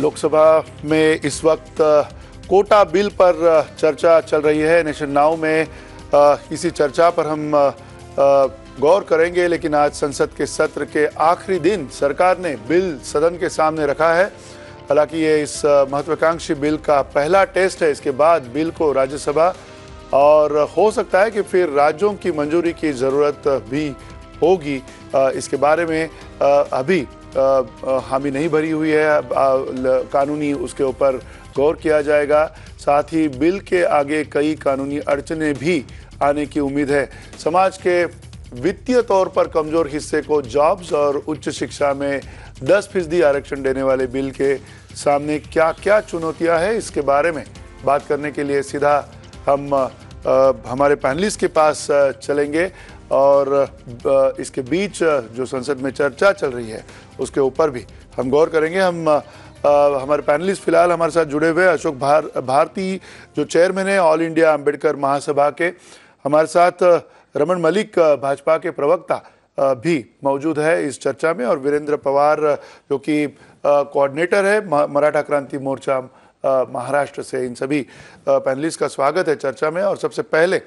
लोकसभा में इस वक्त कोटा बिल पर चर्चा चल रही है। नेशन नाउ में इसी चर्चा पर हम गौर करेंगे, लेकिन आज संसद के सत्र के आखिरी दिन सरकार ने बिल सदन के सामने रखा है। हालांकि ये इस महत्वाकांक्षी बिल का पहला टेस्ट है। इसके बाद बिल को राज्यसभा और हो सकता है कि फिर राज्यों की मंजूरी की ज़रूरत भी होगी। इसके बारे में अभी हामी नहीं भरी हुई है, कानूनी उसके ऊपर गौर किया जाएगा। साथ ही बिल के आगे कई कानूनी अड़चनें भी आने की उम्मीद है। समाज के वित्तीय तौर पर कमजोर हिस्से को जॉब्स और उच्च शिक्षा में 10% आरक्षण देने वाले बिल के सामने क्या क्या चुनौतियां हैं, इसके बारे में बात करने के लिए सीधा हम हमारे पैनलिस्ट के पास चलेंगे और इसके बीच जो संसद में चर्चा चल रही है उसके ऊपर भी हम गौर करेंगे। हमारे पैनलिस्ट फिलहाल हमारे साथ जुड़े हुए अशोक भारती जो चेयरमैन है ऑल इंडिया अंबेडकर महासभा के, हमारे साथ रमन मलिक भाजपा के प्रवक्ता भी मौजूद है इस चर्चा में, और वीरेंद्र पवार जो कि कोऑर्डिनेटर है मराठा क्रांति मोर्चा महाराष्ट्र से। इन सभी पैनलिस्ट का स्वागत है चर्चा में। और सबसे पहले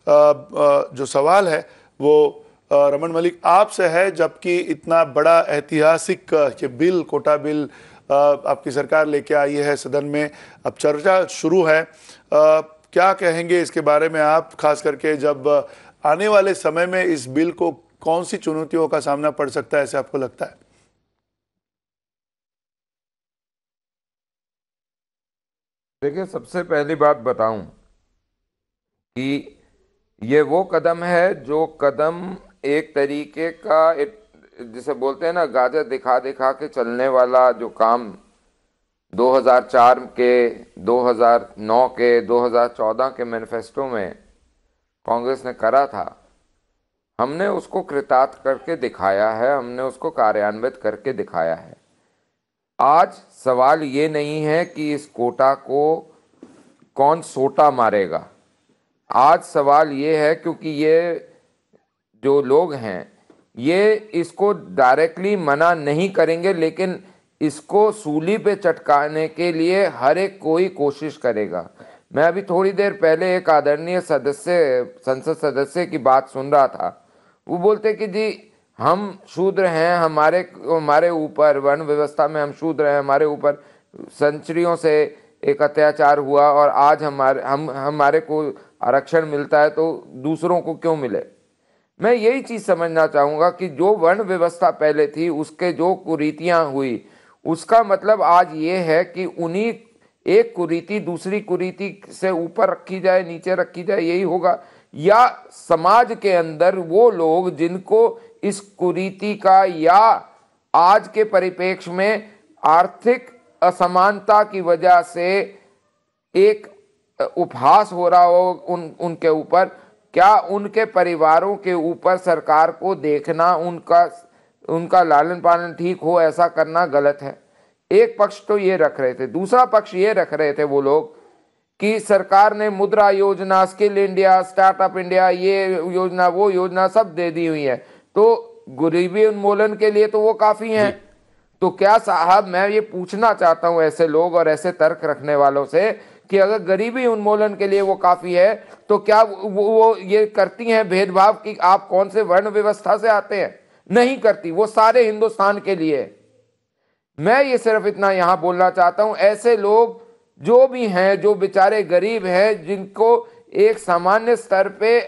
जो सवाल है वो रमन मलिक आपसे है, जबकि इतना बड़ा ऐतिहासिक ये बिल कोटा बिल आपकी सरकार लेके आई है सदन में, अब चर्चा शुरू है, क्या कहेंगे इसके बारे में आप, खास करके जब आने वाले समय में इस बिल को कौन सी चुनौतियों का सामना पड़ सकता है, ऐसे आपको लगता है? देखिए, सबसे पहली बात बताऊं कि ये वो कदम है जो कदम एक तरीके का जिसे बोलते हैं ना, गाजर दिखा दिखा के चलने वाला जो काम 2004 के, 2009 के, 2014 के मैनिफेस्टो में कांग्रेस ने करा था, हमने उसको कृतार्थ करके दिखाया है, हमने उसको कार्यान्वित करके दिखाया है। आज सवाल ये नहीं है कि इस कोटा को कौन सोटा मारेगा। आज सवाल ये है, क्योंकि ये जो लोग हैं ये इसको डायरेक्टली मना नहीं करेंगे, लेकिन इसको सूली पे चटकाने के लिए हर एक कोई कोशिश करेगा। मैं अभी थोड़ी देर पहले एक आदरणीय सदस्य, संसद सदस्य की बात सुन रहा था। वो बोलते कि जी हम शूद्र हैं, हमारे ऊपर वन व्यवस्था में हम शूद्र हैं, हमारे ऊपर सेंचुरियों से एक अत्याचार हुआ और आज हमारे को आरक्षण मिलता है, तो दूसरों को क्यों मिले। मैं यही चीज समझना चाहूंगा कि जो वर्ण व्यवस्था पहले थी उसके जो कुरीतियां हुई, उसका मतलब आज ये है कि उन्हीं एक कुरीति दूसरी कुरीति से ऊपर रखी जाए, नीचे रखी जाए, यही होगा। या समाज के अंदर वो लोग जिनको इस कुरीति का या आज के परिप्रेक्ष्य में आर्थिक असमानता की वजह से एक उपहास हो रहा हो उनके ऊपर, क्या उनके परिवारों के ऊपर सरकार को देखना, उनका लालन पालन ठीक हो, ऐसा करना गलत है। एक पक्ष तो ये रख रहे थे। दूसरा पक्ष ये रख रहे थे वो लोग कि सरकार ने मुद्रा योजना, स्किल इंडिया, स्टार्टअप इंडिया, ये योजना वो योजना सब दे दी हुई है, तो गरीबी उन्मूलन के लिए तो वो काफी हैं। तो क्या साहब, मैं ये पूछना चाहता हूं ऐसे लोग और ऐसे तर्क रखने वालों से कि अगर गरीबी उन्मूलन के लिए वो काफी है, तो क्या वो ये करती हैं भेदभाव कि आप कौन से वर्ण व्यवस्था से आते हैं? नहीं करती, वो सारे हिंदुस्तान के लिए। मैं ये सिर्फ इतना यहां बोलना चाहता हूं, ऐसे लोग जो भी हैं, जो बेचारे गरीब हैं, जिनको एक सामान्य स्तर पे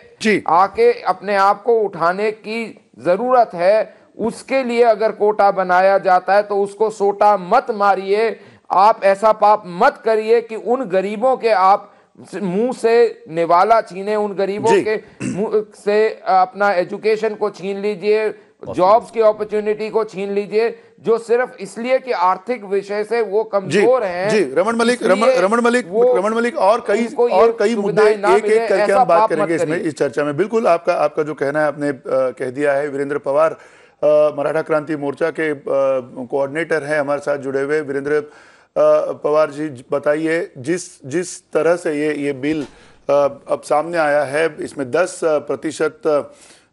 आके अपने आप को उठाने की जरूरत है, उसके लिए अगर कोटा बनाया जाता है तो उसको सोटा मत मारिए। आप ऐसा पाप मत करिए कि उन गरीबों के आप मुंह से निवाला छीने, उन गरीबों के मुंह से अपना एजुकेशन को छीन लीजिए, जॉब्स की अपॉर्चुनिटी को छीन लीजिए, जो सिर्फ इसलिए कि आर्थिक विषय से वो कमजोर हैं। जी, रमन मलिक और कई मुद्दे एक एक करके हम बात करेंगे इसमें, इस चर्चा में। बिल्कुल आपका जो कहना है आपने कह दिया है। वीरेंद्र पवार मराठा क्रांति मोर्चा के कोऑर्डिनेटर हैं, हमारे साथ जुड़े हुए। वीरेंद्र पवार जी, बताइए, जिस तरह से ये बिल अब सामने आया है, इसमें 10%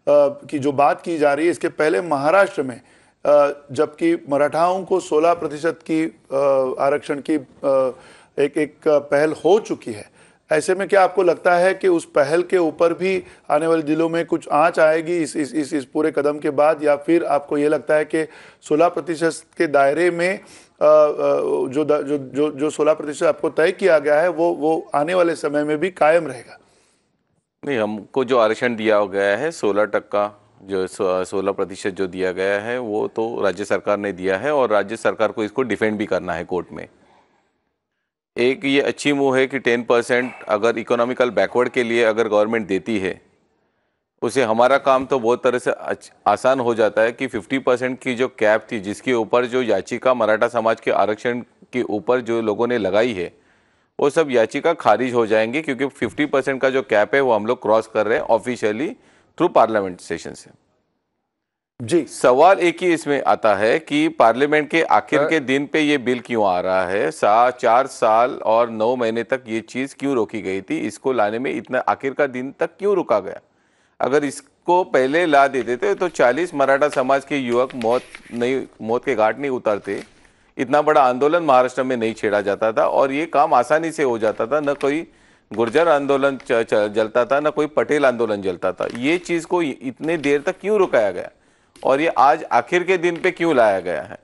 की जो बात की जा रही है, इसके पहले महाराष्ट्र में जबकि मराठाओं को 16% की आरक्षण की एक पहल हो चुकी है। ऐसे में क्या आपको लगता है कि उस पहल के ऊपर भी आने वाले दिनों में कुछ आंच आएगी इस पूरे कदम के बाद, या फिर आपको ये लगता है कि 16% के दायरे में जो 16% आपको तय किया गया है वो आने वाले समय में भी कायम रहेगा? नहीं, हमको जो आरक्षण दिया गया है 16%, जो 16% जो दिया गया है वो तो राज्य सरकार ने दिया है और राज्य सरकार को इसको डिफेंड भी करना है कोर्ट में। एक ये अच्छी मूव है कि 10% अगर इकोनॉमिकल बैकवर्ड के लिए अगर गवर्नमेंट देती है, उसे हमारा काम तो बहुत तरह से आसान हो जाता है कि 50% की जो कैप थी, जिसके ऊपर जो याचिका मराठा समाज के आरक्षण के ऊपर जो लोगों ने लगाई है, वो सब याचिका खारिज हो जाएंगी, क्योंकि 50% का जो कैप है वो हम लोग क्रॉस कर रहे हैं ऑफिशियली थ्रू पार्लियामेंट सेशन से। जी, सवाल एक ही इसमें आता है कि पार्लियामेंट के आखिर के दिन पे ये बिल क्यों आ रहा है? 4 साल और 9 महीने तक ये चीज़ क्यों रोकी गई थी? इसको लाने में इतना आखिर का दिन तक क्यों रुका गया? अगर इसको पहले ला दे देते तो 40 मराठा समाज के युवक मौत के घाट नहीं उतरते, इतना बड़ा आंदोलन महाराष्ट्र में नहीं छेड़ा जाता था और ये काम आसानी से हो जाता था। न कोई गुर्जर आंदोलन जलता था, न कोई पटेल आंदोलन जलता था। ये चीज़ को इतने देर तक क्यों रुकाया गया और ये आज आखिर के दिन पे क्यों लाया गया है?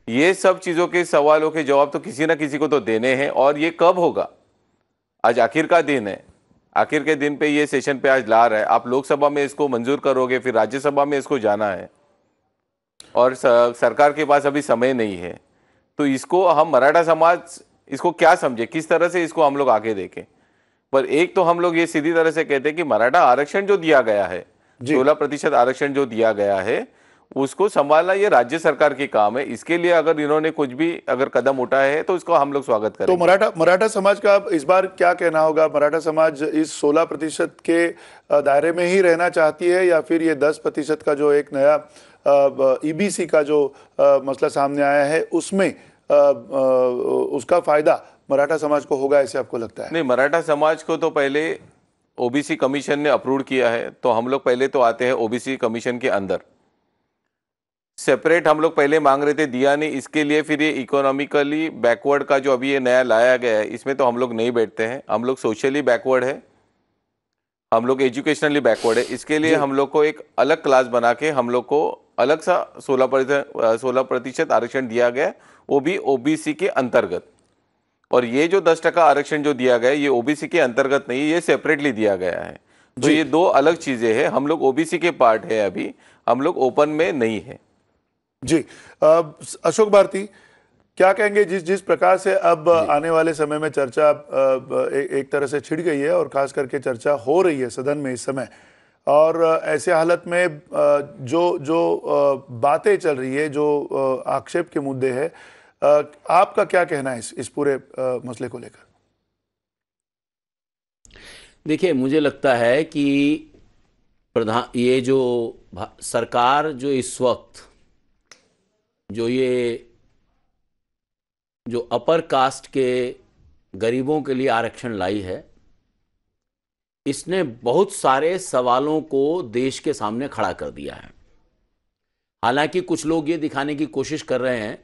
ये सब चीज़ों के सवालों के जवाब तो किसी ना किसी को तो देने हैं। और ये कब होगा? आज आखिर का दिन है, आखिर के दिन पे ये सेशन पे आज ला रहा है। आप लोकसभा में इसको मंजूर करोगे, फिर राज्यसभा में इसको जाना है और सरकार के पास अभी समय नहीं है। तो इसको हम मराठा समाज इसको क्या समझे, किस तरह से इसको हम लोग आगे देखें? पर एक तो हम लोग ये सीधी तरह से कहते हैं कि मराठा आरक्षण जो दिया गया है, 16% आरक्षण जो दिया गया है, उसको संभालना ये राज्य सरकार की काम है। इसके लिए अगर इन्होंने कुछ भी अगर कदम उठाए हैं तो उसको हम लोग स्वागत करें। तो मराठा समाज का अब इस बार क्या कहना होगा? मराठा समाज इस 16% के दायरे में ही रहना चाहती है, या फिर ये 10% का जो एक नया ईबीसी का जो मसला सामने आया है उसमें उसका फायदा मराठा समाज को होगा, ऐसे आपको लगता है? नहीं, मराठा समाज को तो पहले ओबीसी कमीशन ने अप्रूव किया है, तो हम लोग पहले तो आते हैं ओबीसी कमीशन के अंदर। सेपरेट हम लोग पहले मांग रहे थे, दिया नहीं। इसके लिए फिर ये इकोनॉमिकली बैकवर्ड का जो अभी ये नया लाया गया है, इसमें तो हम लोग नहीं बैठते हैं। हम लोग सोशली बैकवर्ड है, हम लोग एजुकेशनली बैकवर्ड है। इसके लिए हम लोग को एक अलग क्लास बना के हम लोग को अलग सा 16% आरक्षण दिया गया, वो भी ओबीसी के अंतर्गत। और ये जो 10% आरक्षण जो दिया गया है, ये ओबीसी के अंतर्गत नहीं, ये सेपरेटली दिया गया है। तो ये दो अलग चीजें हैं। हम लोग ओबीसी के पार्ट है, अभी हम लोग ओपन में नहीं है। जी, अशोक भारती क्या कहेंगे? जिस प्रकार से अब आने वाले समय में चर्चा एक तरह से छिड़ गई है और खास करके चर्चा हो रही है सदन में इस समय, और ऐसे हालत में जो बातें चल रही है, जो आक्षेप के मुद्दे हैं, आपका क्या कहना है इस पूरे मसले को लेकर? देखिए, मुझे लगता है कि ये जो सरकार जो इस वक्त जो अपर कास्ट के गरीबों के लिए आरक्षण लाई है, इसने बहुत सारे सवालों को देश के सामने खड़ा कर दिया है। हालांकि कुछ लोग ये दिखाने की कोशिश कर रहे हैं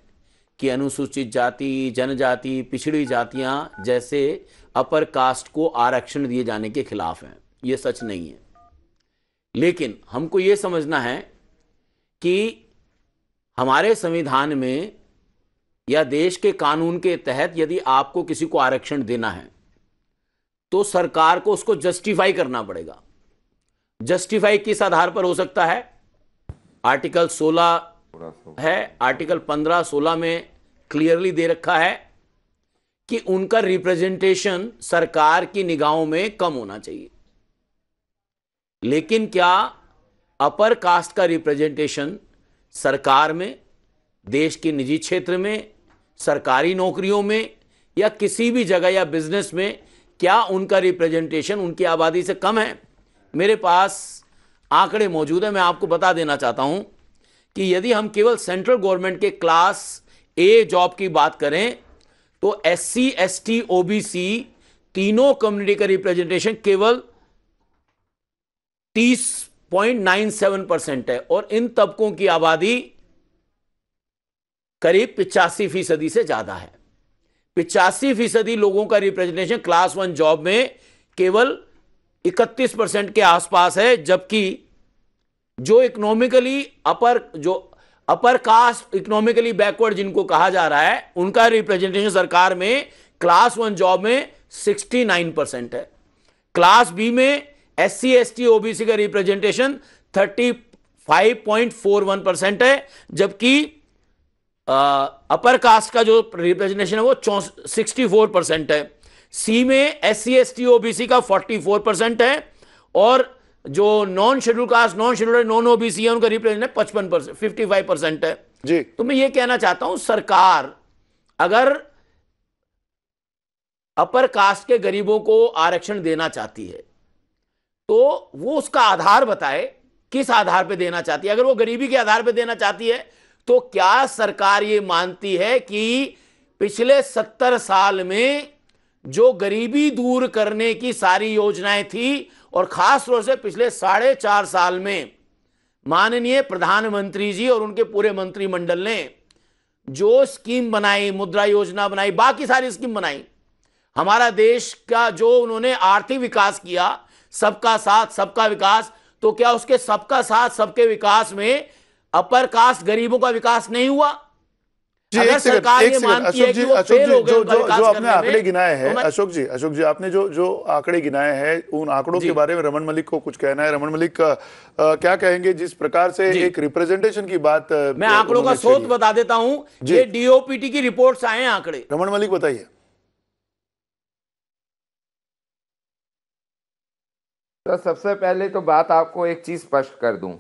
कि अनुसूचित जाति, जनजाति, पिछड़ी जातियां जैसे अपर कास्ट को आरक्षण दिए जाने के खिलाफ हैं। ये सच नहीं है। लेकिन हमको ये समझना है कि हमारे संविधान में या देश के कानून के तहत यदि आपको किसी को आरक्षण देना है तो सरकार को उसको जस्टिफाई करना पड़ेगा। जस्टिफाई किस आधार पर हो सकता है? आर्टिकल 16 है, आर्टिकल 15, 16 में क्लियरली दे रखा है कि उनका रिप्रेजेंटेशन सरकार की निगाहों में कम होना चाहिए। लेकिन क्या अपर कास्ट का रिप्रेजेंटेशन सरकार में, देश के निजी क्षेत्र में, सरकारी नौकरियों में या किसी भी जगह या बिजनेस में, क्या उनका रिप्रेजेंटेशन उनकी आबादी से कम है? मेरे पास आंकड़े मौजूद है, मैं आपको बता देना चाहता हूं कि यदि हम केवल सेंट्रल गवर्नमेंट के क्लास ए जॉब की बात करें तो एससी, एसटी, ओबीसी तीनों कम्युनिटी का रिप्रेजेंटेशन केवल 30.97% है और इन तबकों की आबादी करीब 85% से ज्यादा है। 85% लोगों का रिप्रेजेंटेशन क्लास 1 जॉब में केवल 31% के आसपास है, जबकि जो economically upper caste, economically backward जिनको कहा जा रहा है, उनका रिप्रेजेंटेशन सरकार में क्लास 1 जॉब में 69% है। क्लास बी में SC ST OBC का रिप्रेजेंटेशन 35.41% है, जबकि अपर कास्ट का जो रिप्रेजेंटेशन है वो 64% है। सी में SC ST OBC का 44% है, और जो non schedule caste, non schedule, non OBC है, उनका रिप्रेजेंटेशन 55%, 55% है जी। तो मैं ये कहना चाहता हूं, सरकार अगर अपर कास्ट के गरीबों को आरक्षण देना चाहती है तो वो उसका आधार बताए, किस आधार पे देना चाहती है। अगर वो गरीबी के आधार पे देना चाहती है तो क्या सरकार ये मानती है कि पिछले 70 साल में जो गरीबी दूर करने की सारी योजनाएं थी, और खास तौर से पिछले 4.5 साल में माननीय प्रधानमंत्री जी और उनके पूरे मंत्रिमंडल ने जो स्कीम बनाई, मुद्रा योजना बनाई, बाकी सारी स्कीम बनाई, हमारा देश का जो उन्होंने आर्थिक विकास किया, सबका साथ सबका विकास, तो क्या उसके सबका साथ सबके विकास में अपर कास्ट गरीबों का विकास नहीं हुआ? अगर सरकार ये मानती है कि वो फेल हो गए उनका विकास जो आपने करने में, आंकड़े गिनाए हैं, तो अशोक जी आपने जो आंकड़े गिनाए हैं, उन आंकड़ों के बारे में रमन मलिक को कुछ कहना है। रमन मलिक क्या कहेंगे जिस प्रकार से एक रिप्रेजेंटेशन की बात? मैं आंकड़ों का स्रोत बता देता हूं, ये DOPT की रिपोर्ट्स आए हैं आंकड़े। रमन मलिक बताइए। तो सबसे पहले तो बात आपको एक चीज स्पष्ट कर दूं,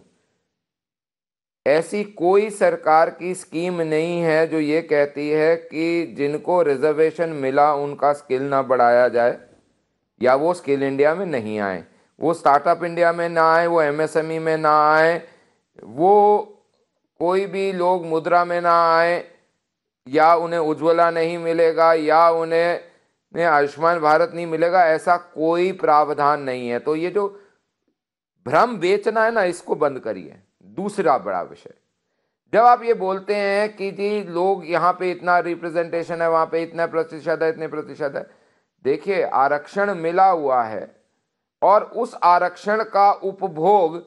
ऐसी कोई सरकार की स्कीम नहीं है जो ये कहती है कि जिनको रिजर्वेशन मिला उनका स्किल ना बढ़ाया जाए, या वो स्किल इंडिया में नहीं आए, वो स्टार्टअप इंडिया में ना आए, वो MSME में ना आए, वो कोई भी लोग मुद्रा में ना आए, या उन्हें उज्ज्वला नहीं मिलेगा, या उन्हें आयुष्मान भारत नहीं मिलेगा, ऐसा कोई प्रावधान नहीं है। तो ये जो भ्रम बेचना है ना, इसको बंद करिए। दूसरा बड़ा विषय, जब आप ये बोलते हैं कि जी लोग यहाँ पे इतना रिप्रेजेंटेशन है, वहाँ पे इतना प्रतिशत है, इतने प्रतिशत है, देखिए आरक्षण मिला हुआ है और उस आरक्षण का उपभोग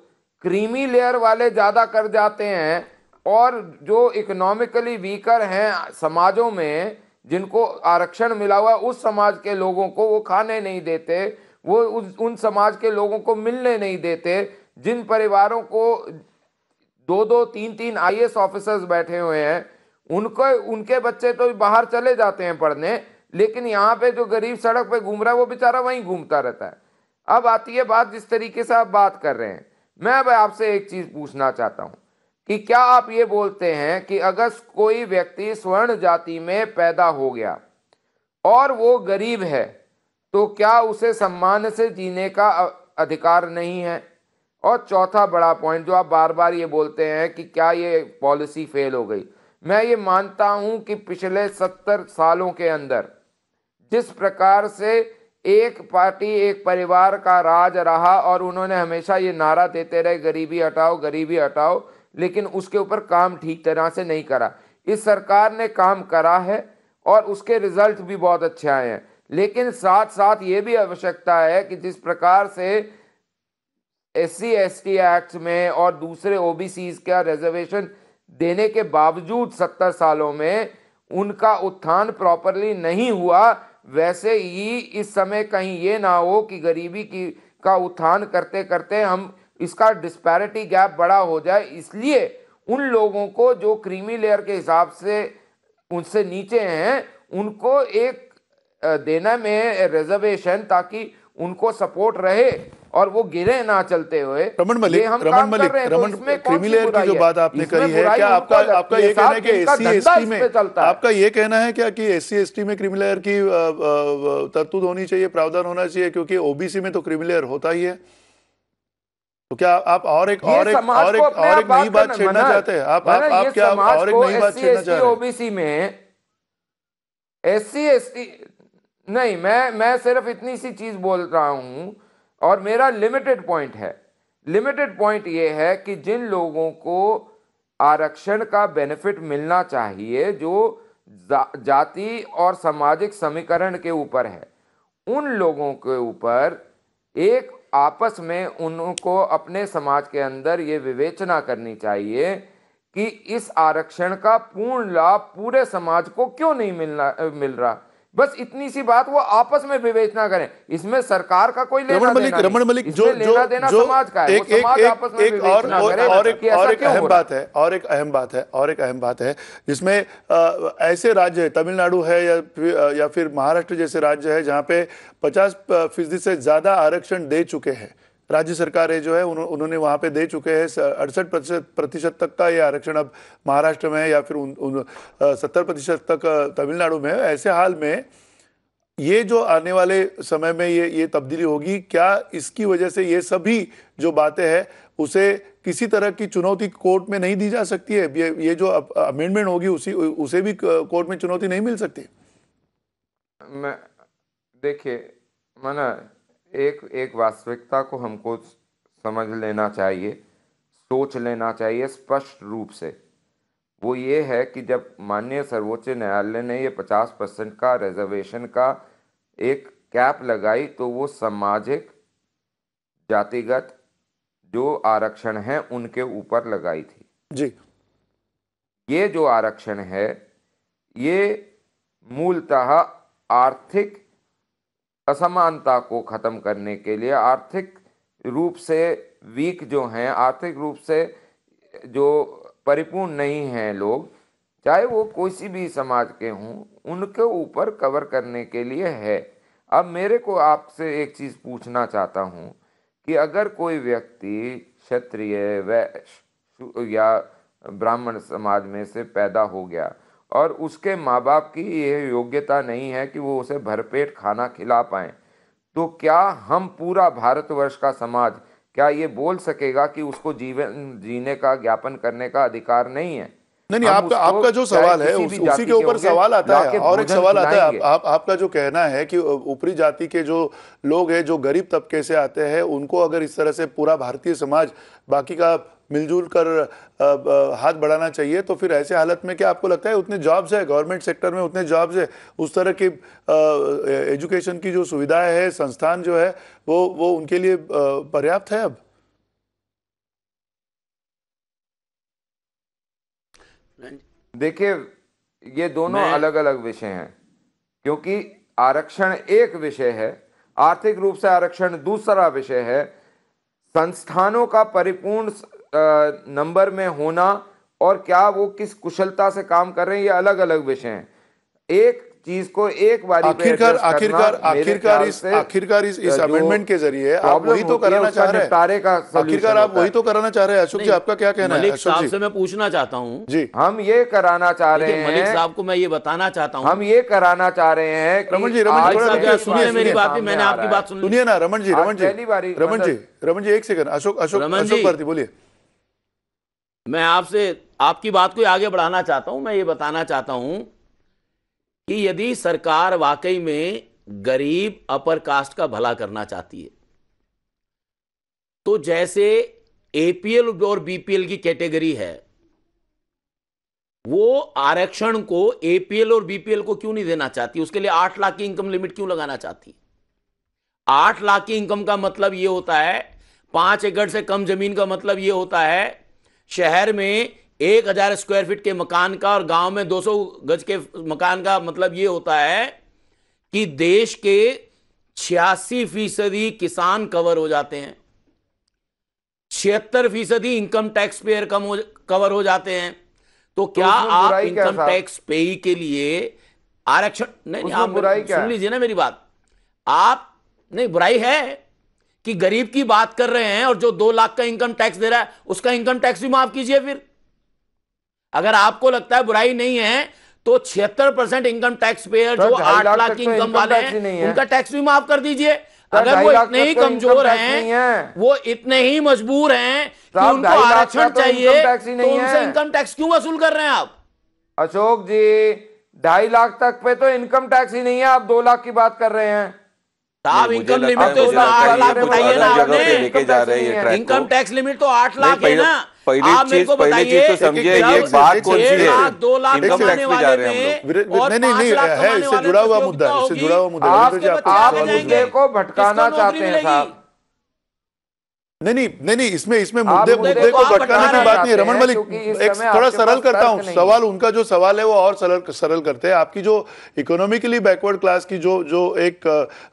क्रीमी लेयर वाले ज़्यादा कर जाते हैं, और जो इकोनॉमिकली वीकर हैं समाजों में जिनको आरक्षण मिला हुआ है, उस समाज के लोगों को वो खाने नहीं देते, वो उन समाज के लोगों को मिलने नहीं देते। जिन परिवारों को 2-2, 3-3 IAS ऑफिसर्स बैठे हुए हैं, उनके बच्चे तो बाहर चले जाते हैं पढ़ने, लेकिन यहाँ पे जो गरीब सड़क पे घूम रहा है वो बेचारा वहीं घूमता रहता है। अब आती है बात जिस तरीके से आप बात कर रहे हैं, मैं अब आपसे एक चीज पूछना चाहता हूँ कि क्या आप ये बोलते हैं कि अगर कोई व्यक्ति स्वर्ण जाति में पैदा हो गया और वो गरीब है तो क्या उसे सम्मान से जीने का अधिकार नहीं है? और चौथा बड़ा पॉइंट जो आप बार बार ये बोलते हैं कि क्या ये पॉलिसी फेल हो गई, मैं ये मानता हूं कि पिछले 70 सालों के अंदर जिस प्रकार से एक पार्टी एक परिवार का राज रहा और उन्होंने हमेशा ये नारा देते रहे गरीबी हटाओ, लेकिन उसके ऊपर काम ठीक तरह से नहीं करा। इस सरकार ने काम करा है और उसके रिजल्ट भी बहुत अच्छे आए हैं, लेकिन साथ साथ ये भी आवश्यकता है कि जिस प्रकार से SC ST एक्ट में और दूसरे OBCs का रिजर्वेशन देने के बावजूद 70 सालों में उनका उत्थान प्रॉपरली नहीं हुआ, वैसे ही इस समय कहीं ये ना हो कि गरीबी का उत्थान करते करते हम इसका डिस्पैरिटी गैप बड़ा हो जाए। इसलिए उन लोगों को जो क्रीमी लेयर के हिसाब से उनसे नीचे हैं उनको एक देना में रिजर्वेशन, ताकि उनको सपोर्ट रहे और वो गिरे ना चलते हुए। रमन मलिक क्रीमी लेयर की जो बात आपने कही है, क्या आपका ये कहना है कि SC ST में, आपका ये कहना है क्या कि SC ST में क्रीमी लेयर की तरतूद होनी चाहिए, प्रावधान होना चाहिए, क्योंकि OBC में तो क्रीमी लेयर होता ही है? तो क्या आप और एक नई बात छेड़ना चाहते हैं? आप क्या और एक नई बात छेड़ना चाह रहे हैं? OBC में SC ST नहीं, मैं सिर्फ इतनी सी चीज बोल रहा हूं और मेरा लिमिटेड पॉइंट है। लिमिटेड पॉइंट ये है कि जिन लोगों को आरक्षण का बेनिफिट मिलना चाहिए जो जाति और सामाजिक समीकरण के ऊपर है, उन लोगों के ऊपर एक आपस में उनको अपने समाज के अंदर ये विवेचना करनी चाहिए कि इस आरक्षण का पूर्ण लाभ पूरे समाज को क्यों नहीं मिल रहा। बस इतनी सी बात वो आपस में विवेचना करें, इसमें सरकार का कोई लेना देना नहीं। रमन मलिक, लेना देना समाज का है, वो समाज आपस में विवेचना करे कि ऐसा क्यों हो रहा है। और एक अहम बात है जिसमें ऐसे राज्य है, तमिलनाडु है या फिर महाराष्ट्र जैसे राज्य है जहां पे 50% से ज्यादा आरक्षण दे चुके हैं राज्य सरकारें जो है, उन्होंने वहां पे दे चुके हैं। 68% तक का ये आरक्षण अब महाराष्ट्र में है या फिर 70% तक तमिलनाडु में है। ऐसे हाल में ये जो आने वाले समय में ये तब्दीली होगी, क्या इसकी वजह से ये सभी जो बातें हैं उसे किसी तरह की चुनौती कोर्ट में नहीं दी जा सकती है? ये जो अमेंडमेंट होगी उसे भी कोर्ट में चुनौती नहीं मिल सकती? देखिए माना एक वास्तविकता को हमको समझ लेना चाहिए, सोच लेना चाहिए स्पष्ट रूप से। वो ये है कि जब माननीय सर्वोच्च न्यायालय ने ये 50% का रिजर्वेशन का एक कैप लगाई तो वो सामाजिक जातिगत जो आरक्षण है उनके ऊपर लगाई थी जी। ये जो आरक्षण है ये मूलतः आर्थिक असमानता को खत्म करने के लिए, आर्थिक रूप से वीक जो हैं, आर्थिक रूप से जो परिपूर्ण नहीं हैं लोग, चाहे वो कोई सी भी समाज के हों, उनके ऊपर कवर करने के लिए है। अब मेरे को आपसे एक चीज़ पूछना चाहता हूँ कि अगर कोई व्यक्ति क्षत्रिय वैश्य या ब्राह्मण समाज में से पैदा हो गया और उसके माँ बाप की यह योग्यता नहीं है कि वो उसे भरपेट खाना खिला पाएं, तो क्या हम पूरा भारतवर्ष का समाज क्या ये बोल सकेगा कि उसको जीवन जीने का ज्ञापन करने का अधिकार नहीं है? नहीं, आपका जो सवाल है उसी के ऊपर सवाल आता है। और एक सवाल आता है, आपका जो कहना है कि ऊपरी जाति के जो लोग हैं, जो गरीब तबके से आते हैं, उनको अगर इस तरह से पूरा भारतीय समाज बाकी का मिलजुल कर हाथ बढ़ाना चाहिए, तो फिर ऐसे हालत में क्या आपको लगता है उतने जॉब्स है गवर्नमेंट सेक्टर में, उतने जॉब्स है, उस तरह की एजुकेशन की जो सुविधाएं है, संस्थान जो है वो उनके लिए पर्याप्त है? अब देखिए ये दोनों अलग अलग विषय हैं, क्योंकि आरक्षण एक विषय है, आर्थिक रूप से आरक्षण दूसरा विषय है। संस्थानों का परिपूर्ण नंबर में होना और क्या वो किस कुशलता से काम कर रहे हैं, ये अलग अलग विषय हैं। एक चीज को एक बारी आखिरकार इस अमेंडमेंट के जरिए आप वही तो कराना चाह रहे हैं। आखिरकार आप वही तो कराना चाह रहे हैं। अशोक जी, आपका क्या कहना है? मलिक साहब से मैं पूछना चाहता हूँ जी। हम ये कराना चाह रहे हैं, मलिक साहब को मैं ये बताना चाहता हूँ, हम ये कराना चाह रहे हैं। रमन जी सुनिए मेरी बात, मैंने आपकी बात सुनिए ना। रमन जी एक सेकंड। अशोक भारती बोलिए। मैं आपसे आपकी बात को आगे बढ़ाना चाहता हूं। मैं ये बताना चाहता हूं कि यदि सरकार वाकई में गरीब अपर कास्ट का भला करना चाहती है, तो जैसे एपीएल और बीपीएल की कैटेगरी है, वो आरक्षण को एपीएल और बीपीएल को क्यों नहीं देना चाहती? उसके लिए 8 लाख की इनकम लिमिट क्यों लगाना चाहती? 8 लाख की इनकम का मतलब यह होता है, 5 एकड़ से कम जमीन का मतलब यह होता है शहर में 1000 स्क्वायर फीट के मकान का और गांव में 200 गज के मकान का मतलब यह होता है कि देश के 86% किसान कवर हो जाते हैं, 76% इनकम टैक्स पेयर कवर हो जाते हैं। तो क्या आप इनकम टैक्स पेई के लिए आरक्षण नहीं, आप सुन लीजिए ना मेरी बात। आप नहीं, बुराई है कि गरीब की बात कर रहे हैं और जो 2 लाख का इनकम टैक्स दे रहा है उसका इनकम टैक्स भी माफ कीजिए। फिर अगर आपको लगता है बुराई नहीं है तो 76% इनकम टैक्स पेयर जो 8 लाख की इनकम वाले हैं उनका टैक्स भी माफ कर दीजिए। अगर वो इतने ही कमजोर हैं, वो इतने ही मजबूर हैं कि उनको आरक्षण चाहिए, तो उनसे इनकम टैक्स क्यों वसूल कर रहे हैं आप? अशोक जी, 2.5 लाख तक पे तो इनकम टैक्स ही नहीं है, आप 2 लाख की बात कर रहे हैं। साहब इनकम लिमिट तो 8 लाख बताइए ना आपने। इनकम टैक्स लिमिट तो 8 लाख है ना। पहली चीज तो समझिए, ये बात कौन सी है? 2 लाख इनकम कमाने टैक्स पे जा वाले रहे हैं हम लोग। में और 5 लाख है, कमाने इससे वाले जुड़ा हुआ में मुद्दा है, इससे होगी, जुड़ा हुआ मुद्दा है। आपके रविंद्र जी, बच्चे आप आगे मुद्दे जाएंगे, को भटकाना किसको चाहते नौकरी हैं साहब। मिलेगी? नहीं, इसमें आप मुद्दे मुद्दे को को भटकाने की भटकाना बात नहीं है। चाहते रमन हैं, मलिक, क्योंकि इस एक समय थोड़ा आपके सरल पास करता तर्क हूँ नहीं सवाल। उनका जो सवाल है वो और सरल करते हैं। आपकी जो इकोनॉमिकली बैकवर्ड क्लास की जो एक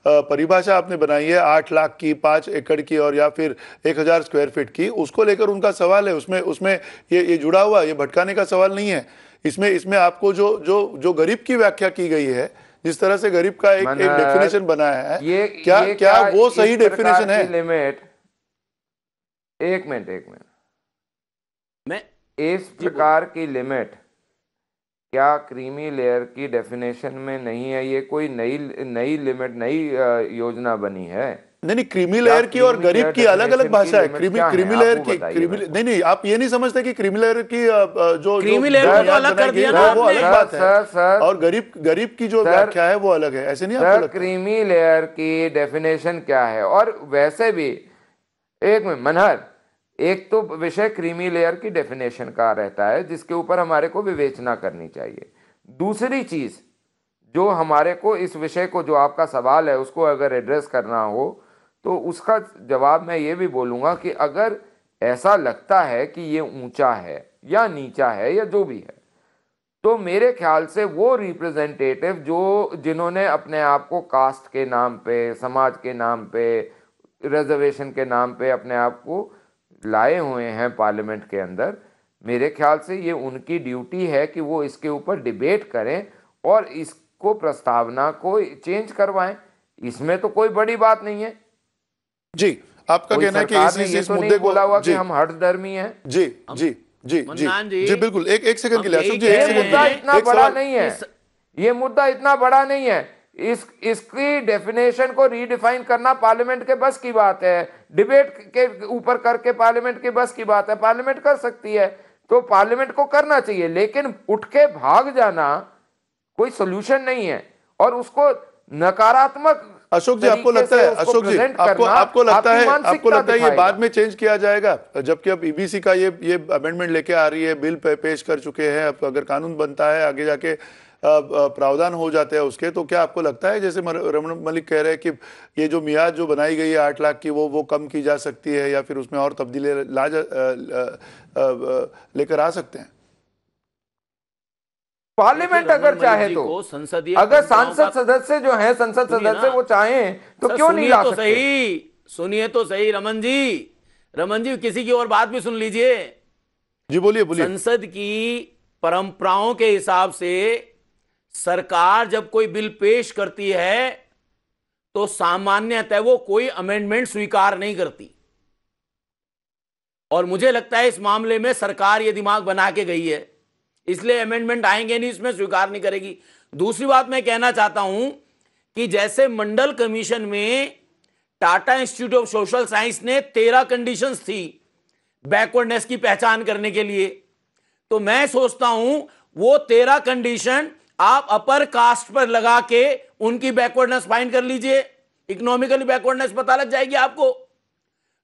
परिभाषा आपने बनाई है 8 लाख की, 5 एकड़ की और या फिर 1000 स्क्वायर फीट की, उसको लेकर उनका सवाल है। उसमें ये जुड़ा हुआ, ये भटकाने का सवाल नहीं है। इसमें आपको जो गरीब की व्याख्या की गई है, जिस तरह से गरीब का एक डेफिनेशन बनाया है, क्या वो सही डेफिनेशन है? लिमिट, एक मिनट, मैं इस प्रकार की लिमिट क्या क्रीमी लेयर की डेफिनेशन में नहीं है? ये कोई नई लिमिट, नई योजना बनी है? नहीं, क्रीमी लेयर की और गरीब की अलग अलग भाषा है। क्रीमी लेयर की नहीं, आप ये नहीं समझते कि क्रीमी लेयर की जो क्रीमी लेयर को अलग कर दिया ना वो अलग बात है, सर, और गरीब की जो व्याख्या है वो अलग है। ऐसे नहीं आपको लगता? क्रीमी लेयर की डेफिनेशन क्या है? और वैसे भी एक मिनट मनहर, एक तो विषय क्रीमी लेयर की डेफिनेशन का रहता है जिसके ऊपर हमारे को विवेचना करनी चाहिए। दूसरी चीज जो हमारे को इस विषय को, जो आपका सवाल है उसको अगर एड्रेस करना हो तो उसका जवाब मैं ये भी बोलूँगा कि अगर ऐसा लगता है कि ये ऊंचा है या नीचा है या जो भी है, तो मेरे ख्याल से वो रिप्रेजेंटेटिव जिन्होंने अपने आप को कास्ट के नाम पे, समाज के नाम पे, रिजर्वेशन के नाम पे अपने आप को लाए हुए हैं पार्लियामेंट के अंदर, मेरे ख्याल से ये उनकी ड्यूटी है कि वो इसके ऊपर डिबेट करें और इसको, प्रस्तावना को चेंज करवाएं। इसमें तो कोई बड़ी बात नहीं है। जी, आपका कहना है कि इस मुद्दे को बोला हुआ कि हम हठधर्मी हैं। जी, बिल्कुल। एक सेकंड के लिए अशोक जी, ये मुद्दा इतना बड़ा नहीं है, ये मुद्दा इतना बड़ा नहीं है। इसकी डेफिनेशन को रीडिफाइन करना पार्लियामेंट के बस की बात है, डिबेट के ऊपर करके पार्लियामेंट के बस की बात है, पार्लियामेंट कर सकती है, तो पार्लियामेंट को करना चाहिए। लेकिन उठ के भाग जाना कोई सोल्यूशन नहीं है और उसको नकारात्मक, अशोक जी आपको लगता है, आपको लगता है ये बाद में चेंज किया जाएगा? जबकि अब ईबीसी का ये अमेंडमेंट लेके आ रही है, बिल पेश कर चुके हैं, अब अगर कानून बनता है, आगे जाके प्रावधान हो जाते हैं उसके, तो क्या आपको लगता है, जैसे रमन मलिक कह रहे हैं कि ये जो मियाद जो बनाई गई है 8 लाख की, वो कम की जा सकती है या फिर उसमें और तब्दीली लेकर आ सकते हैं? पार्लियामेंट अगर चाहे तो, संसदीय, अगर सांसद सदस्य जो हैं, संसद सदस्य वो चाहें तो क्यों नहीं ला सकते? सुनिए तो सही रमन जी, किसी की और बात भी सुन लीजिए। जी बोलिए। संसद की परंपराओं के हिसाब से सरकार जब कोई बिल पेश करती है तो सामान्यतः वो कोई अमेंडमेंट स्वीकार नहीं करती, और मुझे लगता है इस मामले में सरकार ये दिमाग बना के गई है, इसलिए अमेंडमेंट आएंगे नहीं, इसमें स्वीकार नहीं करेगी। दूसरी बात मैं कहना चाहता हूं कि जैसे मंडल कमीशन में Tata institute of social science ने 13 कंडीशंस थी बैकवर्डनेस की पहचान करने के लिए, तो मैं सोचता हूं वो 13 कंडीशन आप अपर कास्ट पर लगा के उनकी बैकवर्डनेस फाइंड कर लीजिए, इकोनॉमिकली बैकवर्डनेस पता लग जाएगी आपको।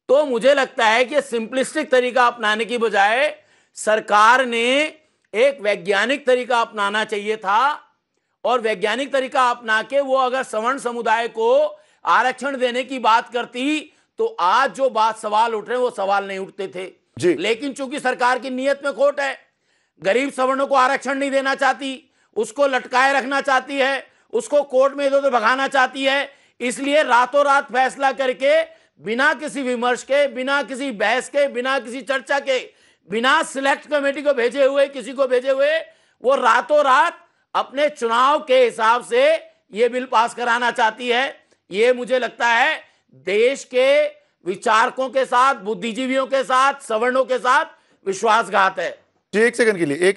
तो मुझे लगता है कि सिंपलिस्टिक तरीका अपनाने की बजाय सरकार ने एक वैज्ञानिक तरीका अपनाना चाहिए था, और वैज्ञानिक तरीका अपना के वो अगर सवर्ण समुदाय को आरक्षण देने की बात करती तो आज जो सवाल उठ रहे हैं वो सवाल नहीं उठते थे। लेकिन चूंकि सरकार की नीयत में खोट है, गरीब सवर्णों को आरक्षण नहीं देना चाहती, उसको लटकाए रखना चाहती है, उसको कोर्ट में इधर उधर भगाना चाहती है, इसलिए रातों रात फैसला करके बिना किसी विमर्श के, बिना किसी बहस के, बिना किसी चर्चा के, बिना सिलेक्ट कमेटी को भेजे हुए, किसी को भेजे हुए, वो रातों रात अपने चुनाव के हिसाब से ये बिल पास कराना चाहती है। ये मुझे लगता है देश के विचारकों के साथ, बुद्धिजीवियों के साथ, सवर्णों के साथ विश्वासघात है। जी एक सेकंड के लिए,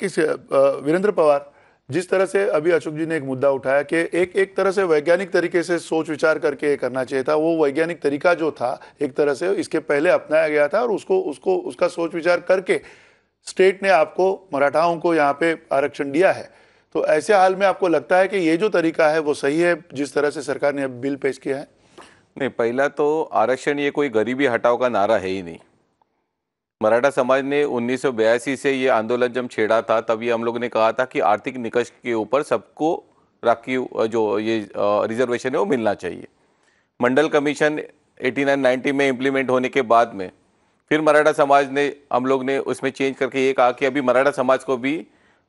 वीरेंद्र पवार, जिस तरह से अभी अशोक जी ने एक मुद्दा उठाया कि एक तरह से वैज्ञानिक तरीके से सोच विचार करके करना चाहिए था, वो वैज्ञानिक तरीका जो था एक तरह से इसके पहले अपनाया गया था और उसका सोच विचार करके स्टेट ने आपको, मराठाओं को यहाँ पे आरक्षण दिया है। तो ऐसे हाल में आपको लगता है कि ये जो तरीका है वो सही है जिस तरह से सरकार ने बिल पेश किया है? नहीं, पहला तो आरक्षण ये कोई गरीबी हटाओ का नारा है ही नहीं। मराठा समाज ने 1982 से ये आंदोलन जब छेड़ा था, तभी हम लोग ने कहा था कि आर्थिक निकष के ऊपर सबको राखी जो ये रिजर्वेशन है वो मिलना चाहिए। मंडल कमीशन 89-90 में इम्प्लीमेंट होने के बाद में फिर मराठा समाज ने, हम लोग ने उसमें चेंज करके ये कहा कि अभी मराठा समाज को भी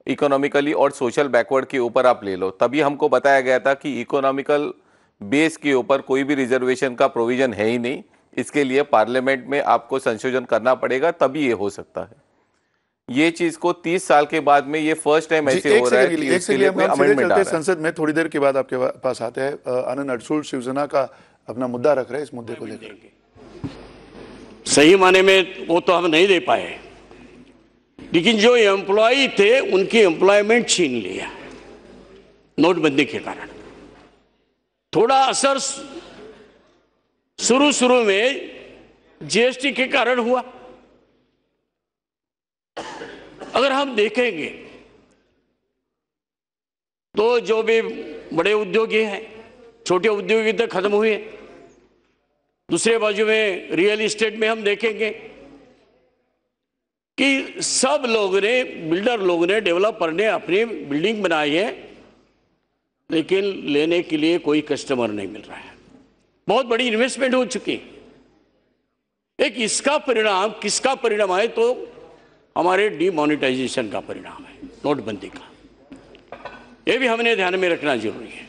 इकोनॉमिकली और सोशल बैकवर्ड के ऊपर आप ले लो। तभी हमको बताया गया था कि इकोनॉमिकल बेस के ऊपर कोई भी रिजर्वेशन का प्रोविजन है ही नहीं, इसके लिए पार्लियामेंट में आपको संशोधन करना पड़ेगा, तभी ये हो सकता है। ये चीज को 30 साल के बाद में ये फर्स्ट टाइम ऐसे हो रहा है कि इसके लिए कोई अमेंडमेंट आ रहा है। संसद में थोड़ी देर के बाद आपके पास आते हैं। आनंद अडसूल शिवसेना का अपना मुद्दा रख रहे हैं, इस मुद्दे को लेकर। सही माने में वो तो हम नहीं दे पाए, लेकिन जो एम्प्लॉय थे उनकी एम्प्लॉयमेंट छीन लिया नोटबंदी के कारण। थोड़ा असर शुरू में जीएसटी के कारण हुआ। अगर हम देखेंगे तो जो भी बड़े उद्योगी हैं, छोटे उद्योगी तक खत्म हुए। दूसरे बाजू में रियल एस्टेट में हम देखेंगे कि सब लोगों ने, बिल्डर लोगों ने, डेवलपर ने अपनी बिल्डिंग बनाई है, लेकिन लेने के लिए कोई कस्टमर नहीं मिल रहा है। बहुत बड़ी इन्वेस्टमेंट हो चुकी है। एक इसका परिणाम किसका परिणाम है? तो हमारे डिमोनेटाइजेशन का परिणाम है, नोटबंदी का। यह भी हमने ध्यान में रखना जरूरी है।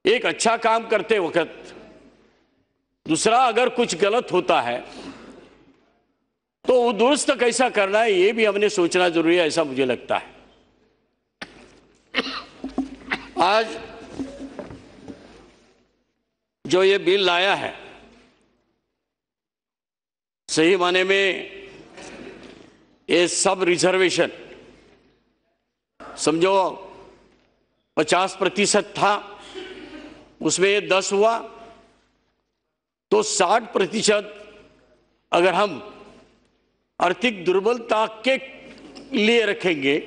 एक अच्छा काम करते वक्त दूसरा अगर कुछ गलत होता है तो वो दुरुस्त कैसा करना है, ये भी हमने सोचना जरूरी है, ऐसा मुझे लगता है। आज जो ये बिल लाया है, सही माने में ये सब रिजर्वेशन समझो 50% था, उसमें ये 10 हुआ, तो 60% अगर हम आर्थिक दुर्बलता के लिए रखेंगे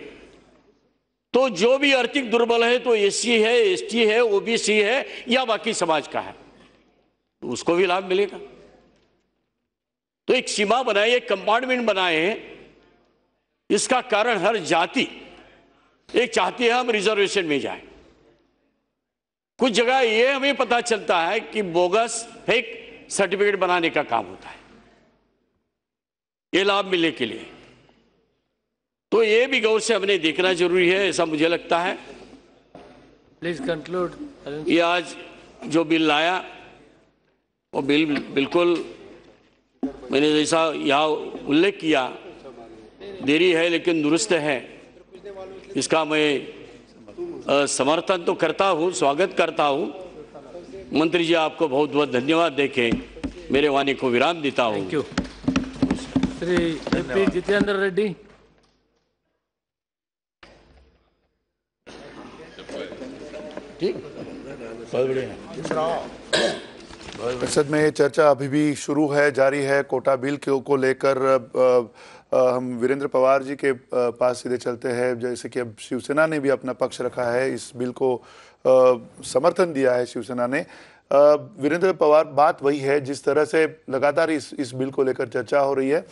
तो जो भी आर्थिक दुर्बल है, तो एससी है, एसटी है, ओबीसी है या बाकी समाज का है, तो उसको भी लाभ मिलेगा। तो एक सीमा बनाए, एक कंपार्टमेंट बनाए हैं। इसका कारण हर जाति एक चाहती है हम रिजर्वेशन में जाए। कुछ जगह ये हमें पता चलता है कि बोगस फेक सर्टिफिकेट बनाने का काम होता है ये लाभ मिलने के लिए। तो ये भी गौर से हमने देखना जरूरी है, ऐसा मुझे लगता है। Please conclude. ये आज जो बिल लाया वो बिल बिल्कुल मैंने जैसा यहाँ उल्लेख किया, देरी है लेकिन दुरुस्त है। इसका मैं समर्थन तो करता हूँ, स्वागत करता हूँ। मंत्री जी आपको बहुत बहुत धन्यवाद देके मेरे वाणी को विराम देता हूँ। Thank you. Shri AP Jitendra Reddy. ठीक, बहुत बढ़िया। संसद में चर्चा अभी भी शुरू है, जारी है। कोटा बिल को लेकर हम वीरेंद्र पवार जी के पास सीधे चलते हैं। जैसे कि अब शिवसेना ने भी अपना पक्ष रखा है, इस बिल को समर्थन दिया है शिवसेना ने। वीरेंद्र पवार, बात वही है जिस तरह से लगातार इस बिल को लेकर चर्चा हो रही है,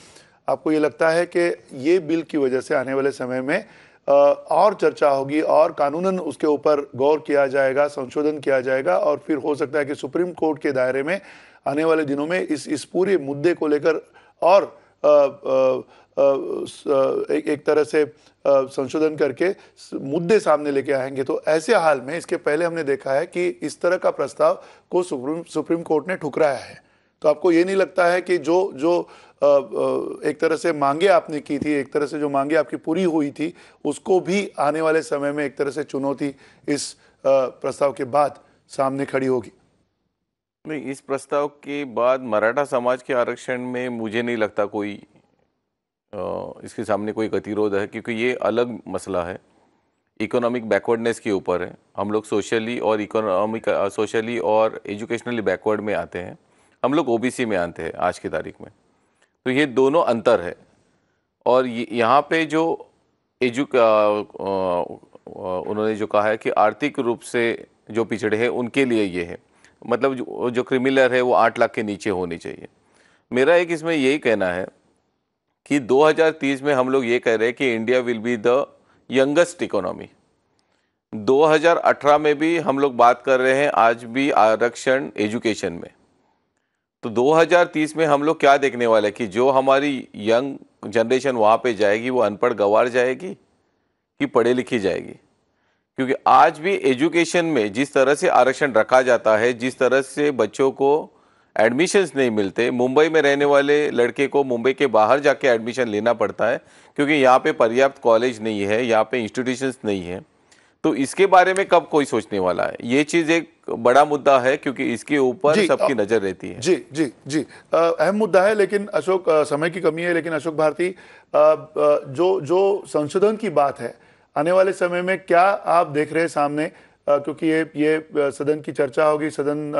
आपको ये लगता है कि ये बिल की वजह से आने वाले समय में और चर्चा होगी और कानूनन उसके ऊपर गौर किया जाएगा, संशोधन किया जाएगा, और फिर हो सकता है कि सुप्रीम कोर्ट के दायरे में आने वाले दिनों में इस पूरे मुद्दे को लेकर और एक तरह से संशोधन करके मुद्दे सामने लेके आएंगे। तो ऐसे हाल में इसके पहले हमने देखा है कि इस तरह का प्रस्ताव को सुप्रीम कोर्ट ने ठुकराया है। तो आपको ये नहीं लगता है कि जो एक तरह से मांगे आपने की थी, एक तरह से जो मांगे आपकी पूरी हुई थी, उसको भी आने वाले समय में एक तरह से चुनौती इस प्रस्ताव के बाद सामने खड़ी होगी? नहीं, इस प्रस्ताव के बाद मराठा समाज के आरक्षण में मुझे नहीं लगता कोई इसके सामने कोई गतिरोध है, क्योंकि ये अलग मसला है, इकोनॉमिक बैकवर्डनेस के ऊपर है। हम लोग सोशली और एजुकेशनली बैकवर्ड में आते हैं, हम लोग ओबीसी में आते हैं आज की तारीख में। तो ये दोनों अंतर है। और यहाँ पे जो उन्होंने जो कहा है कि आर्थिक रूप से जो पिछड़े हैं उनके लिए ये है, मतलब जो क्रिमिनल है वो 8 लाख के नीचे होनी चाहिए। मेरा एक इसमें यही कहना है कि 2030 में हम लोग ये कह रहे हैं कि India will be the youngest economy. 2018 में भी हम लोग बात कर रहे हैं आज भी आरक्षण एजुकेशन में। तो 2030 में हम लोग क्या देखने वाले हैं कि जो हमारी यंग जनरेशन वहाँ पे जाएगी वो अनपढ़ गंवार जाएगी कि पढ़े लिखी जाएगी? क्योंकि आज भी एजुकेशन में जिस तरह से आरक्षण रखा जाता है, जिस तरह से बच्चों को एडमिशन्स नहीं मिलते, मुंबई में रहने वाले लड़के को मुंबई के बाहर जाके एडमिशन लेना पड़ता है क्योंकि यहाँ पे पर्याप्त कॉलेज नहीं है, यहाँ पे इंस्टीट्यूशंस नहीं है। तो इसके बारे में कब कोई सोचने वाला है? ये चीज़ एक बड़ा मुद्दा है क्योंकि इसके ऊपर सबकी नज़र रहती है। जी जी जी, अहम मुद्दा है, लेकिन अशोक, समय की कमी है, लेकिन अशोक भारती, जो संशोधन की बात है, आने वाले समय में क्या आप देख रहे हैं सामने? क्योंकि ये सदन की चर्चा होगी, सदन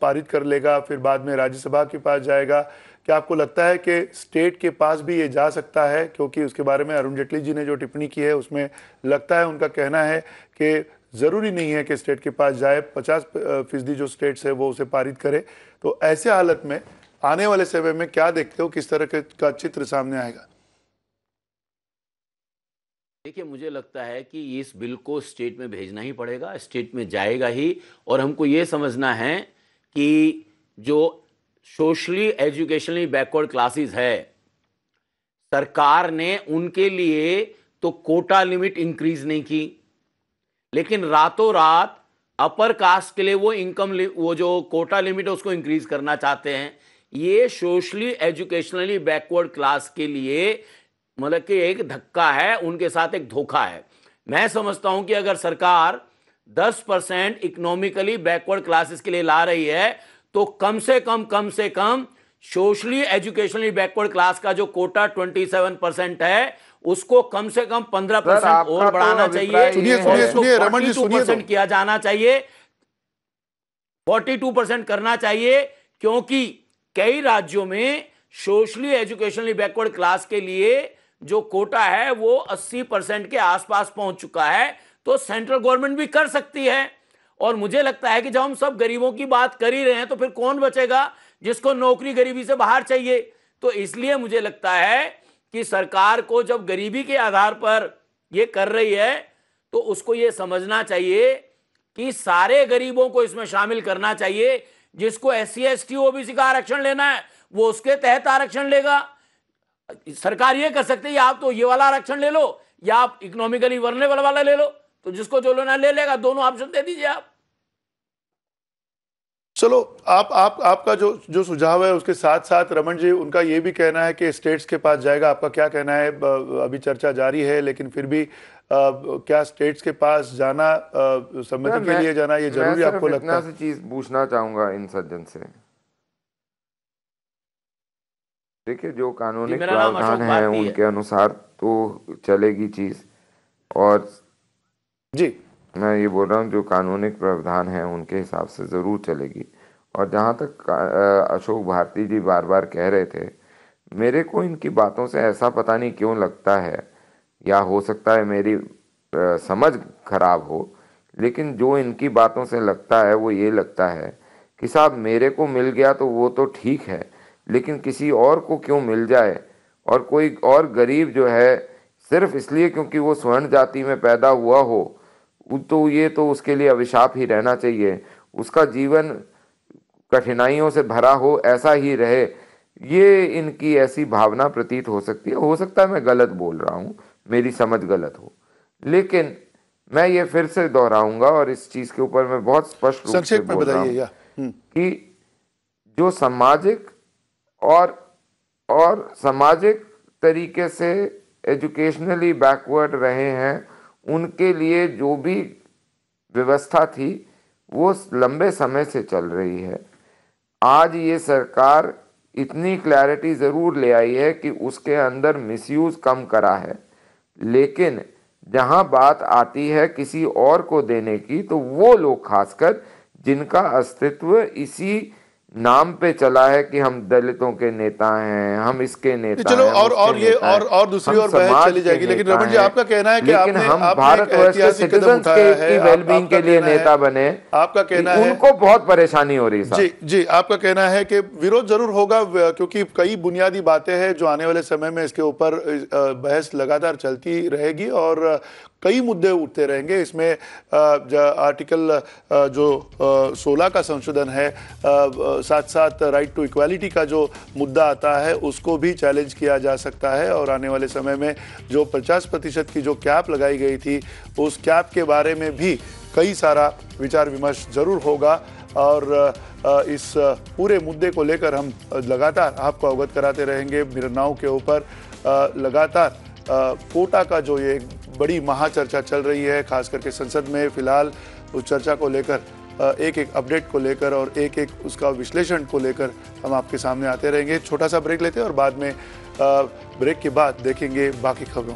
पारित कर लेगा, फिर बाद में राज्यसभा के पास जाएगा। क्या आपको लगता है कि स्टेट के पास भी ये जा सकता है? क्योंकि उसके बारे में अरुण जेटली जी ने जो टिप्पणी की है उसमें लगता है, उनका कहना है कि ज़रूरी नहीं है कि स्टेट के पास जाए, 50% जो स्टेट्स है वो उसे पारित करे। तो ऐसे हालत में आने वाले समय में क्या देखते हो, किस तरह का चित्र सामने आएगा? देखिए, मुझे लगता है कि इस बिल को स्टेट में भेजना ही पड़ेगा, स्टेट में जाएगा ही। और हमको ये समझना है कि जो सोशली एजुकेशनली बैकवर्ड क्लासेस है, सरकार ने उनके लिए तो कोटा लिमिट इंक्रीज नहीं की, लेकिन रातों रात अपर कास्ट के लिए वो जो कोटा लिमिट है उसको इंक्रीज करना चाहते हैं। ये सोशली एजुकेशनली बैकवर्ड क्लास के लिए मतलब कि एक धक्का है, उनके साथ एक धोखा है। मैं समझता हूं कि अगर सरकार 10% इकोनॉमिकली बैकवर्ड क्लासेस के लिए ला रही है तो कम से कम सोशली एजुकेशनली बैकवर्ड क्लास का जो कोटा 27% है उसको कम से कम 15% और बढ़ाना चाहिए। सुनिए रमन जी, सुनिए, 42% किया जाना चाहिए, 42% करना चाहिए, क्योंकि कई राज्यों में सोशली एजुकेशनली बैकवर्ड क्लास के लिए जो कोटा है वो 80% के आसपास पहुंच चुका है। तो सेंट्रल गवर्नमेंट भी कर सकती है। और मुझे लगता है कि जब हम सब गरीबों की बात कर ही रहे हैं तो फिर कौन बचेगा जिसको नौकरी गरीबी से बाहर चाहिए? तो इसलिए मुझे लगता है कि सरकार को जब गरीबी के आधार पर ये कर रही है तो उसको ये समझना चाहिए कि सारे गरीबों को इसमें शामिल करना चाहिए। जिसको SC ST OBC का आरक्षण लेना है वो उसके तहत आरक्षण लेगा। सरकार ये कर सकती है आप तो ये वाला आरक्षण ले लो या आप इकोनॉमिकली वल्नरेबल वाला ले लो, तो जिसको जो लेना ले लेगा, दोनों ऑप्शन दे दीजिए आप। चलो, आपका जो सुझाव है उसके साथ साथ रमन जी, उनका ये भी कहना है कि स्टेट्स के पास जाएगा। आपका क्या कहना है? अभी चर्चा जारी है, लेकिन फिर भी क्या स्टेट्स के पास जाना, सम्मति के लिए जाना, ये जरूरी आपको लगता है? मैं चीज पूछना चाहूंगा इन सज्जन से। देखिए, जो कानूनी प्रावधान है उनके अनुसार तो चलेगी चीज, और जी मैं ये बोल रहा हूँ जो कानूनी प्रावधान है उनके हिसाब से ज़रूर चलेगी। और जहाँ तक अशोक भारती जी बार बार कह रहे थे, मेरे को इनकी बातों से ऐसा पता नहीं क्यों लगता है, या हो सकता है मेरी समझ खराब हो, लेकिन जो इनकी बातों से लगता है वो ये लगता है कि साहब मेरे को मिल गया तो वो तो ठीक है, लेकिन किसी और को क्यों मिल जाए, और कोई और गरीब जो है सिर्फ इसलिए क्योंकि वो स्वर्ण जाति में पैदा हुआ हो तो ये तो उसके लिए अभिशाप ही रहना चाहिए, उसका जीवन कठिनाइयों से भरा हो, ऐसा ही रहे। ये इनकी ऐसी भावना प्रतीत हो सकती है। हो सकता है मैं गलत बोल रहा हूँ, मेरी समझ गलत हो, लेकिन मैं ये फिर से दोहराऊंगा और इस चीज के ऊपर मैं बहुत स्पष्ट रूप से बोल रहा हूँ कि जो सामाजिक और सामाजिक तरीके से एजुकेशनली बैकवर्ड रहे हैं उनके लिए जो भी व्यवस्था थी वो लंबे समय से चल रही है। आज ये सरकार इतनी क्लैरिटी ज़रूर ले आई है कि उसके अंदर मिसयूज़ कम करा है, लेकिन जहां बात आती है किसी और को देने की तो वो लोग खासकर जिनका अस्तित्व इसी नाम पे चला है कि हम दलितों के नेता हैं, हम इसके नेता चलो हैं, और ये और दूसरी ओर बहस चली जाएगी, लेकिन रमन जी आपका कहना है कि लेकिन आपने हम आपने भारत एक वर्ष के ऐतिहासिक कदम सिटीजन्स उठाया है, की वेलबींग के लिए नेता बने, आपका कहना है उनको बहुत परेशानी हो रही है। जी जी, आपका कहना है कि विरोध जरूर होगा, क्योंकि कई बुनियादी बातें हैं जो आने वाले समय में इसके ऊपर बहस लगातार चलती रहेगी और कई मुद्दे उठते रहेंगे। इसमें आर्टिकल जो 16 का संशोधन है, साथ साथ राइट टू इक्वालिटी का जो मुद्दा आता है उसको भी चैलेंज किया जा सकता है और आने वाले समय में जो 50% की जो कैप लगाई गई थी उस कैप के बारे में भी कई सारा विचार विमर्श जरूर होगा और इस पूरे मुद्दे को लेकर हम लगातार आपको अवगत कराते रहेंगे। निर्णयों के ऊपर लगातार कोटा का जो ये बड़ी महाचर्चा चल रही है, खास करके संसद में फिलहाल उस चर्चा को लेकर एक एक अपडेट को लेकर और एक एक उसका विश्लेषण को लेकर हम आपके सामने आते रहेंगे। छोटा सा ब्रेक लेते हैं और बाद में ब्रेक के बाद देखेंगे बाकी खबरों।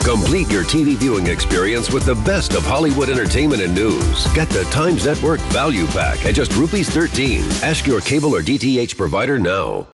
Complete your TV viewing experience with the best of Hollywood entertainment and news. Get the Times Network Value Pack at just Rs. 13. Ask your cable or DTH provider now.